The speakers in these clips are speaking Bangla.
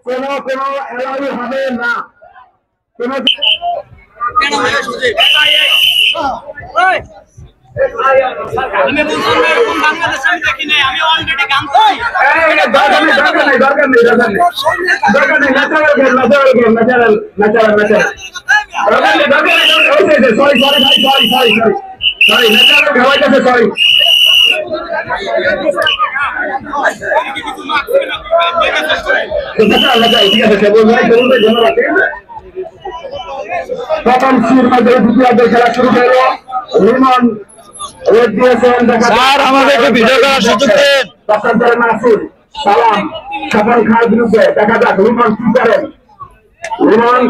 কোনো এলাও হবে না কোনো কেন সুযোগ আমি বলছি এরকম বাংলাদেশ আমি দেখি নাই আমি অলরেডি গান করি দরকার নেই সরি ন্যাচারাল খাওয়াইতেছে সরি প্রথম খেলা শুরু হলো রিমন রেড দিয়েছেন আমাদের ভিডিও করার সুযোগ দেন নাসির সালাম স্বপন খান বিরুদ্ধে দেখা যাক রিমন কি করেন রিমন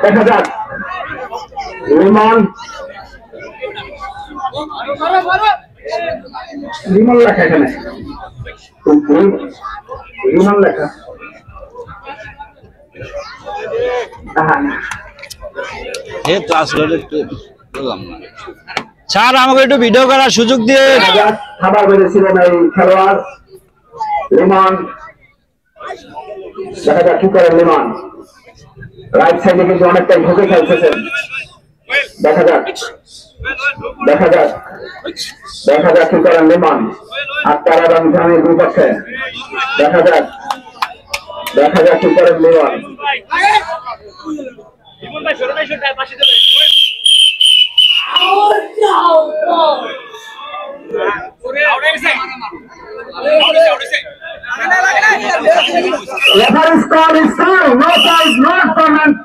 দেখা যাক রিমন লেখা এখানে রিমন লেখা স্যার আমাকে একটু ভিডিও করার সুযোগ দিয়ে খাবার বেঁধেছিলেন এই খেলোয়াড় রিমন দেখা যাক কি করেন রিমন রাইট সাইডে কিন্তু অনেকটাই ঢুকে খেলতেছেন দেখা যাক কি করেন রিমন আর তারারাম গ্রামের বিপক্ষে দেখা যাক কি করেন Rimon Referee score is still no side, no comment.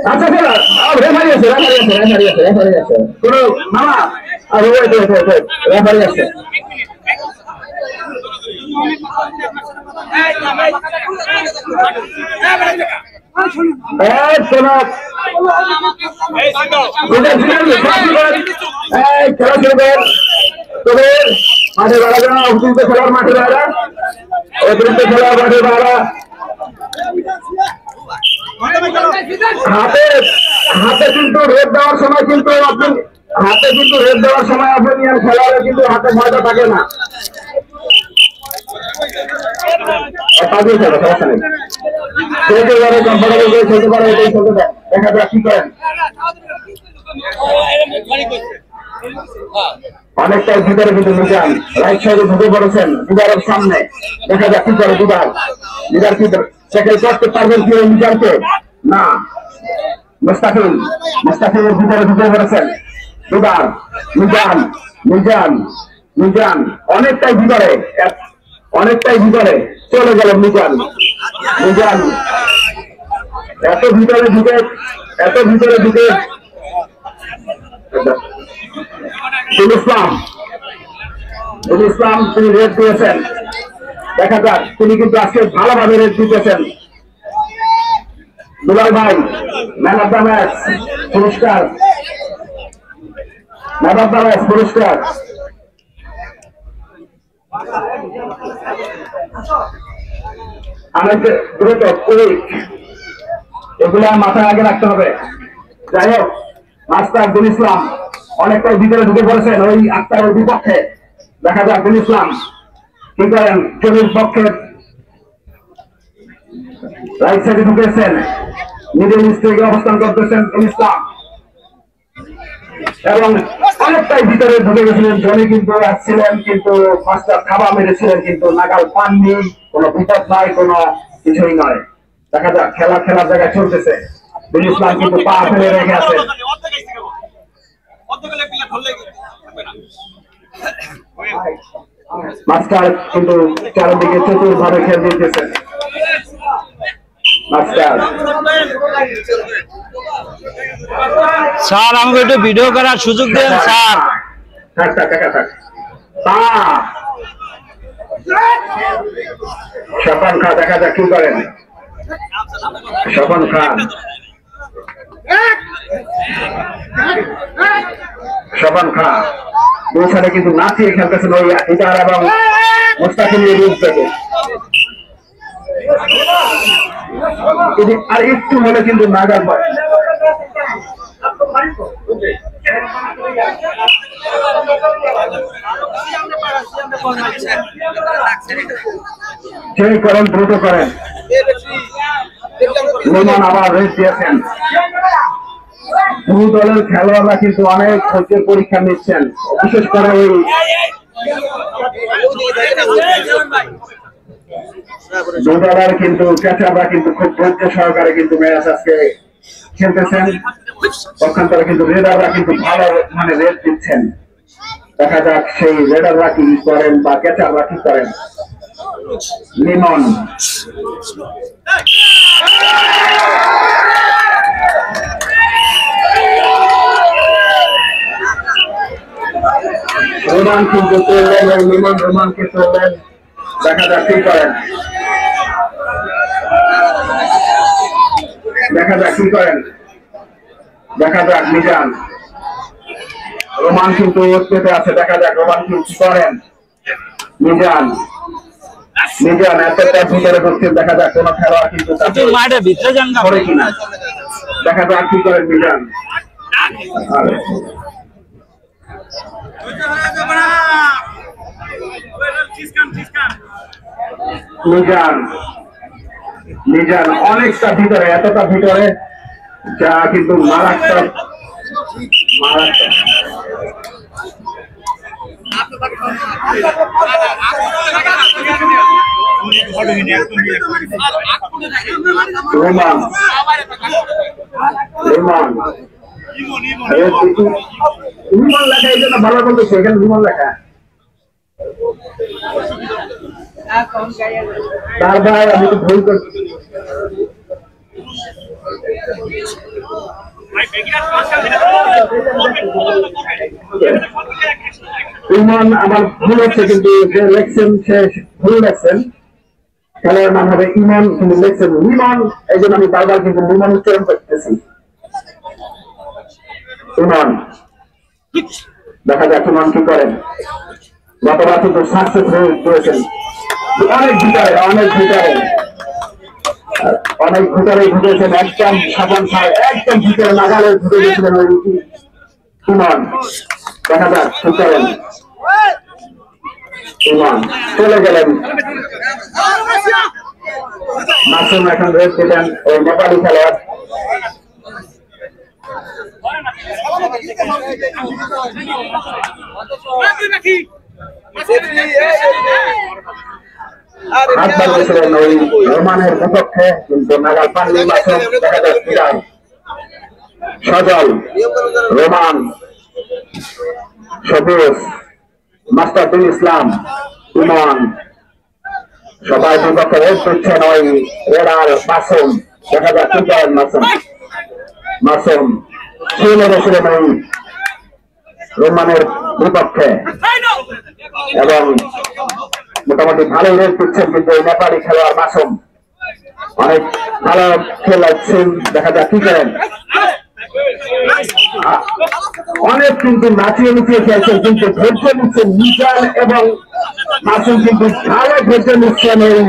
আচ্ছা চলো রেফারি আছে কোনো মামা রেফারি আছে খেলার মাঠে অতিরিক্ত খেলার মাঠে হাতে কিন্তু রেড দেওয়ার সময় কিন্তু আপনি খেলোয়াড়ের কিন্তু হাতে ময়দা থাকে না দেখা যাক কি করেন অনেকটাই ভিতরে কিন্তু মিজান রাইট সাইডে ঢুকে পড়েছেন দুবারের সামনে দেখা যাক কি করে দুবার কি ট্যাকেল করতে পারবেন কি ওই মিজানকে না মুস্তাফিজের ভিতরে ঢুকে পড়েছেন দুবার মিজান অনেকটাই ভিতরে চলে গেল মিজান এত ভিতরে ঢুকে ইসলাম তিনি রেড দিয়েছেন দেখা যাক তিনি কিন্তু আজকে ভালোভাবে রেড দিতেছেন দুলাল ভাই ম্যান অফ দ্য ম্যাচ পুরস্কার আমাকে দ্রুত এগুলা মাথায় আগে রাখতে হবে যাই হোক মাস্টার আব্দুল ইসলাম অনেকটাই ভিতরে ঢুকে পড়েছেন ওই আক্তারের বিপক্ষে দেখা যাক আব্দুল ইসলাম কি করেন জমির পক্ষে রাইট সাইডে ঢুকেছেন মিডল স্ট্রাইকে অবস্থান করতেছেন ইসলাম এবং অনেকটাই ভিতরে ঢুকে গেছিলেন জনি কিন্তু আসছিলেন কিন্তু মাস্টার খাবার মেরেছিলেন কিন্তু নাগাল পাননি কোনো বিপদ নাই কোনো কিছুই নয় দেখা যাক খেলার জায়গায় চলতেছে ইসলাম কিন্তু পা ফেলে রেখে আছে মাস্টার কিন্তু চারদিকে চতুর্ভাবে খেল দিতেছেন স্যার আমাকে একটু ভিডিও করার সুযোগ দেন স্যার স্বপন খান দেখা যাক কি করেন স্বপন খান স্বপন খা দুই সাথে কিন্তু নাচিয়ে খেলতেছেন ওই হিটার এবং মুস্তাকিমের রূপ থেকে। আর একটু হলে কিন্তু নাগাল পায়। সেই করেন, দ্রুত করেন। লিমন আবার রেস্ট দিয়েছেন। দুই দলের খেলোয়াড়রা কিন্তু অনেক ধৈর্যের পরীক্ষা নিচ্ছেন, বিশেষ করে ওই দুই দলের কিন্তু ক্যাচাররা কিন্তু খুব ধৈর্য সহকারে কিন্তু ম্যাচ আজকে খেলতেছেন। পক্ষান্তরে কিন্তু রেডাররা কিন্তু ভালো মানে রেড দিচ্ছেন। দেখা যাক সেই রেডাররা কি করেন বা ক্যাচাররা কি করেন। লিমন রোমান কিন্তু চললেন, লিমন রোমানকে চললেন। দেখা যাক কি করেন, দেখা যাক কি করেন, দেখা যাক। মিজান রোমান কিন্তু পেতে আছে, দেখা যাক রোমান কি করেন। মিজান মিজান এতটা ভিতরে ঢুকছেন, দেখা যাক কোন খেলোয়াড় কিন্তু মাঠে ভিতরে যান করে কিনা, দেখা যাক কি করেন মিজান। মিজান মিজান অনেকটা ভিতরে, এতটা ভিতরে যা কিন্তু মারাত্মক মারাত্মক। রোমান রোমান লিমন লেখা, এই জন্য ভালো বলতেছে এখানে লিমন লেখা। তার ভাই আমি তো ভুল করছি। ইমন আমার ভুল হচ্ছে, কিন্তু যে লেখছেন সে ভুল লেখছেন। খেলার নাম হবে ইমন, কিন্তু লেখছেন লিমন, এই জন্য আমি বারবার কিন্তু লিমন উচ্চারণ করতেছি। ইমন, দেখা যাক ইমন কি করেন। গতবার কিন্তু সাকসেস করেছেন। অনেক ভিতরে অনেক ভিতরে অনেক ভিতরে ঢুকেছেন, একদম সাবন খায়, একদম ভিতরে নাগালে ঢুকে গেছিলেন ওই ইমন। দেখা যাক কি করেন। ইমন চলে গেলেন। মাসুম এখন রেড দিলেন ওই নেপালি খেলোয়াড়। হাত বাড়িয়েছিলেন ওই রোমানের বিপক্ষে, কিন্তু নাগাল পাননি মাসুম। দেখা যাক বিদায়। সজল, রোমান, সবুজ, মাস্টারুল ইসলাম, ইমন সবাই বিপক্ষে রেড দিচ্ছেন ওই রেডার মাসুম। দেখা যাক কি করেন মাসুম। মাসুম ছিল গেছিলেন ওই রোমানের বিপক্ষে এবং মোটামুটি ভালোই রেড দিচ্ছেন, কিন্তু ওই নেপালি খেলোয়াড় মাসুম অনেক ভালো খেলাচ্ছেন। দেখা যাক কি করেন। অনেক কিন্তু নাচিয়ে নিচিয়ে খেলছেন, কিন্তু ধৈর্য নিচ্ছেন মিজান এবং মাসুম, কিন্তু ভালো ধৈর্য নিচ্ছেন এই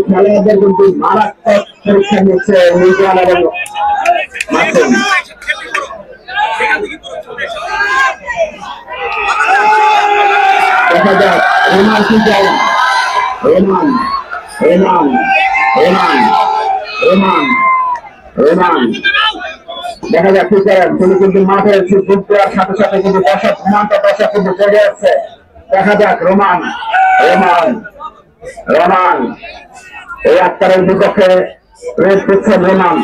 খেলোয়াড়দের কিন্তু মারাত্মক পরীক্ষা নিচ্ছে মিজান এবং মাসুম। দেখা যাক রোমান কি করেন। Roman Roman Roman Roman Roman দেখা যাক কি করেন। তিনি কিন্তু মাঠের যুদ্ধ দেওয়ার সাথে সাথে কিন্তু দর্শক ঘুমান্ত দর্শক কিন্তু জেগে যাচ্ছে। দেখা যাক রোমান রোমান রোমান এই আক্তারের বিপক্ষে রেড দিচ্ছেন রোমান।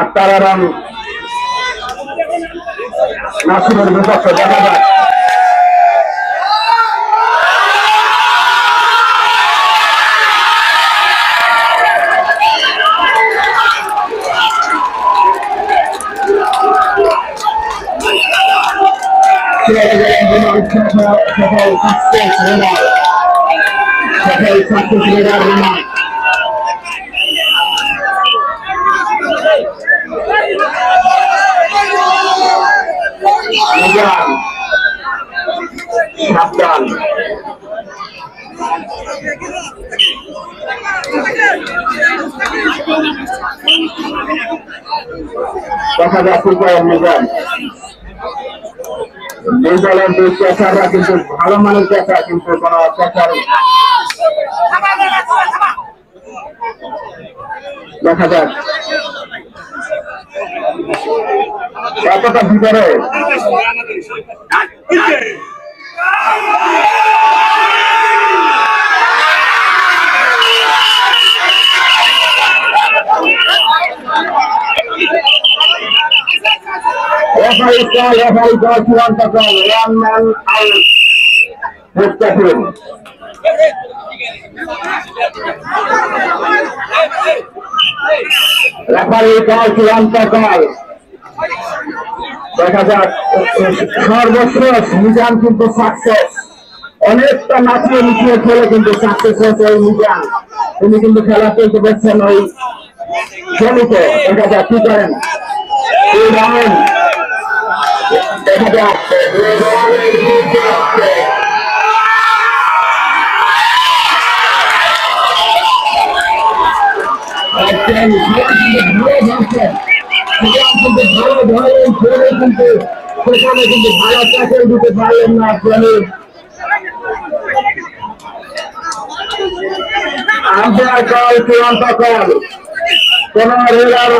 আক্তার এবং নাসিমের বিপক্ষে। দেখা যাক দেখা যাচ্ছে নিজাম দুই দলের দুই পেশাররা কিন্তু ভালো মানের পেশা, কিন্তু কোন পেশার দেখা যাক কতটা ভিতরে দেখা যাক সর্বশেষ নিজাম কিন্তু সাকসেস, অনেকটা নাচিয়ে মিশিয়ে খেলে কিন্তু সাকসেস হয়েছে ওই নিজাম। তিনি কিন্তু খেলা চলতে পারছেন ওই খেলিতে। দেখা যাক কি করেন দেখা যাক সেখানে কিন্তু ভালো ট্যাকেল দিতে পারলেন না। আম্পায়ার কল চূড়ান্ত কল, কোন রেলার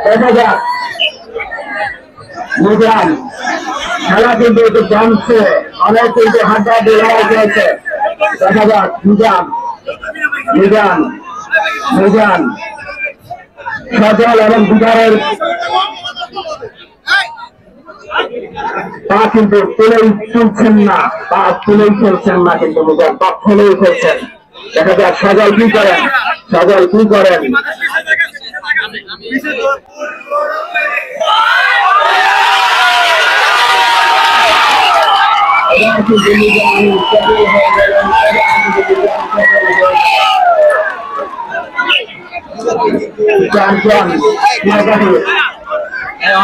দেখা যাক নিজাম খেলা কিন্তু একটু জমছে, অনেক কিন্তু হাড্ডা লড়াই চলছে। দেখা যাক নিজাম নিজাম নিজাম সজল এবং বিদারের পা কিন্তু তুলেই তুলছেন না, পা তুলেই চলছেন না, কিন্তু নিজাম পা ফেলেই চলছেন। দেখা যাক সজল কি করেন, সজল কি করেন।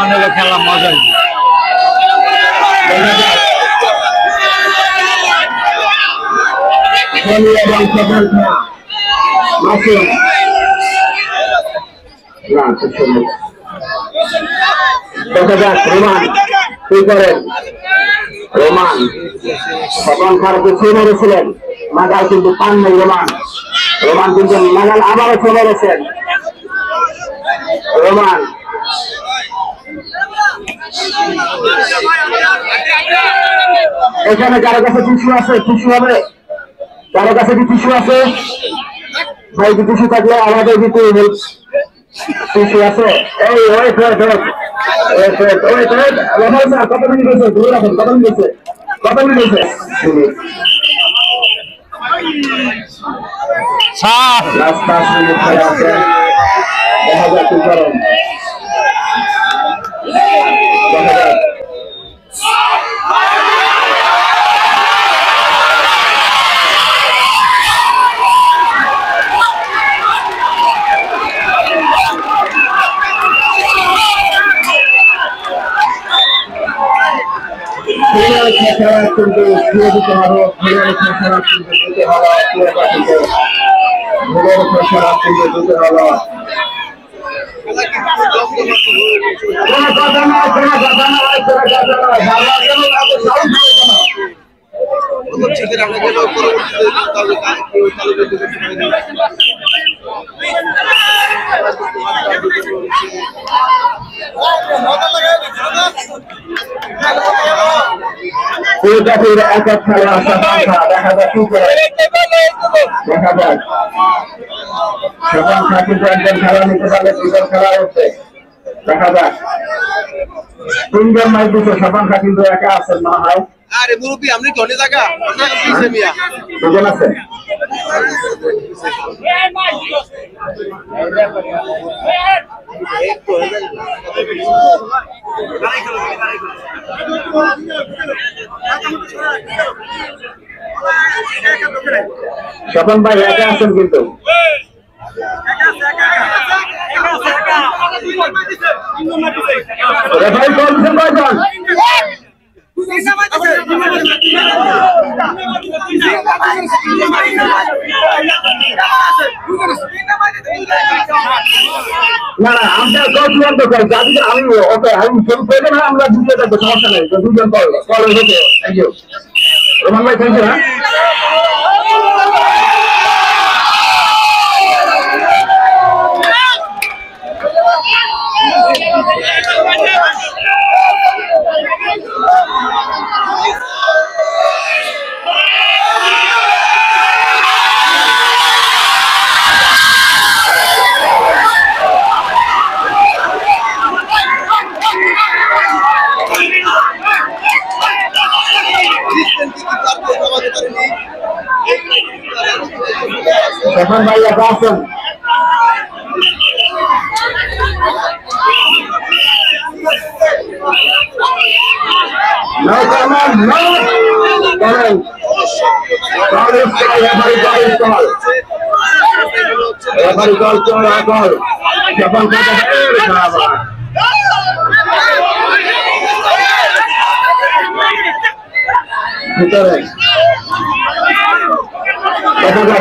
অনেক খেলা মজা দেখা যাক রোমান কি করেন। রোমান স্বপন খারাপ ছুঁয়ে মেরেছিলেন, নাগাল কিন্তু পান নেই রোমান। রোমান কিন্তু নাগাল আবারও চলে গেছেন। রোমান এখানে কারো কাছে টিস্যু আছে, টিস্যু হবে, কারো কাছে কি টিস্যু আছে ভাই? টিস্যু থাকলে আমাদের কিন্তু টিস্যু আছে। এই wait wait wait wait wait wait Roman sir কত মিনিট হয়েছে? ধরে রাখুন কত মিনিট হয়েছে, কত মিনিট হয়েছে? লাস্ট 5 মিনিট খেলা আছে। দেখা যাক কি করেন, দেখা যাক। কিন্তু দিয়ে দিতে হবে, কিন্তু দিতে হবে, দিতে হবে। কোনো কথা নয়, কোনো কথা নয়, কোনো কথা নয়, বাবা কেন আপনি সাউন্ড হবে কেন? এক এক খেলা আসা সংখ্যা দেখা যাক কি করে, দেখা যাক। সেখান কিন্তু একজন খেলা নিতে পারলে দুজন খেলা হচ্ছে, দেখা যাক। 3 জন মাইক দিচ্ছে, সেখান কিন্তু একা আছেন না হয়। আরে মুরব্বি আপনি ধনে জায়গা পিছে মিয়া দুজন আছে। স্বপন ভাই একা আছেন কিন্তু। রেফারি কল দিচ্ছেন কয়জন? না না আমরা চূড়ান্ত কল যাদের আমি ওকে আমি শুরু করে না আমরা বুঝতে থাকবো সমস্যা নেই দুজন কল কল হচ্ছে থ্যাংক ইউ রোমান ভাই থ্যাংক ইউ হ্যাঁ Stefan Maria Carson. No comment, no comment. Call is call, everybody call is call. Everybody call, call. Stefan Carson.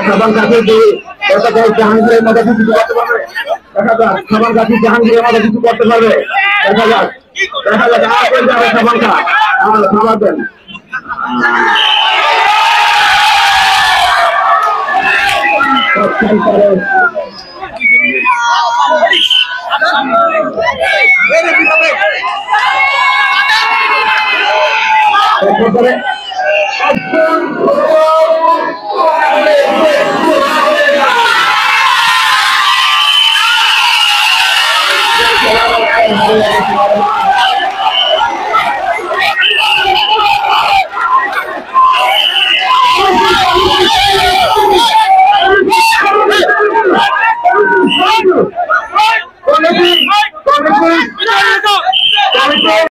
খাবার কাছে জাহাঙ্গীরের মধ্যে কিছু করতে পারবে দেখা যাক খাবার কাছে জাহাঙ্গীরের মধ্যে কিছু করতে পারবে দেখা যাক আর করে যাবে খাবার আর খাবার দেন